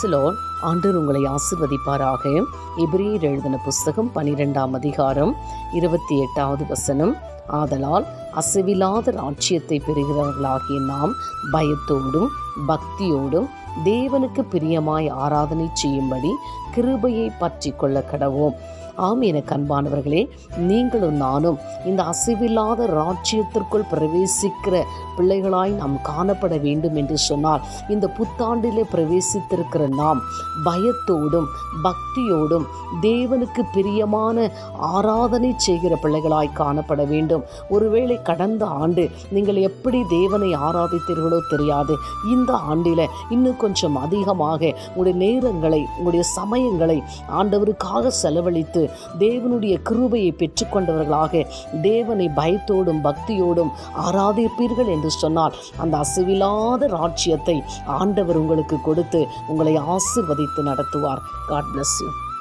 Price ஆண்டவர் உங்களை ஆசிர்வதிப்பாராக. எபிரேயர் எழுதின புஸ்தகம் 12ஆம் அதிகாரம் 28வது வசனம். ஆதலால் அசைவில்லாத ராஜ்யத்தை பெறுகிறவர்களாகிய நாம் பயத்தோடும் பக்தியோடும் தேவனுக்கு பிரியமாய் ஆராதனை செய்யும்படி கிருபையை பற்றி கொள்ள கடவோம். ஆம், எனக்கு அன்பானவர்களே, நீங்களும் நானும் இந்த அசைவில்லாத ராஜ்யத்திற்குள் பிரவேசிக்கிற பிள்ளைகளாய் நாம் காணப்பட வேண்டும் என்று சொன்னால், இந்த புத்தாண்டிலே பிரவேசித்திருக்கிற நாம் பயத்தோடும் பக்தியோடும் தேவனுக்கு பிரியமான ஆராதனை செய்கிற பிள்ளைகளாய் காணப்பட வேண்டும். ஒருவேளை கடந்த ஆண்டு நீங்கள் எப்படி தேவனை ஆராதித்தீர்களோ தெரியாது. இந்த ஆண்டில் இன்னும் கொஞ்சம் அதிகமாக உங்களுடைய நேரங்களை, உங்களுடைய சமயங்களை ஆண்டவருக்காக செலவழித்து தேவனுடைய கிருபையை பெற்றுக்கொண்டவர்களாக தேவனை பயத்தோடும் பக்தியோடும் ஆராதிப்பீர்கள் என்று சொன்னால், அந்த அசைவில்லாத ராஜ்யத்தை ஆண்டவர் உங்களுக்கு கொடுத்து உங்களை ஆசீர்வதித்து நடத்துவார். God bless you.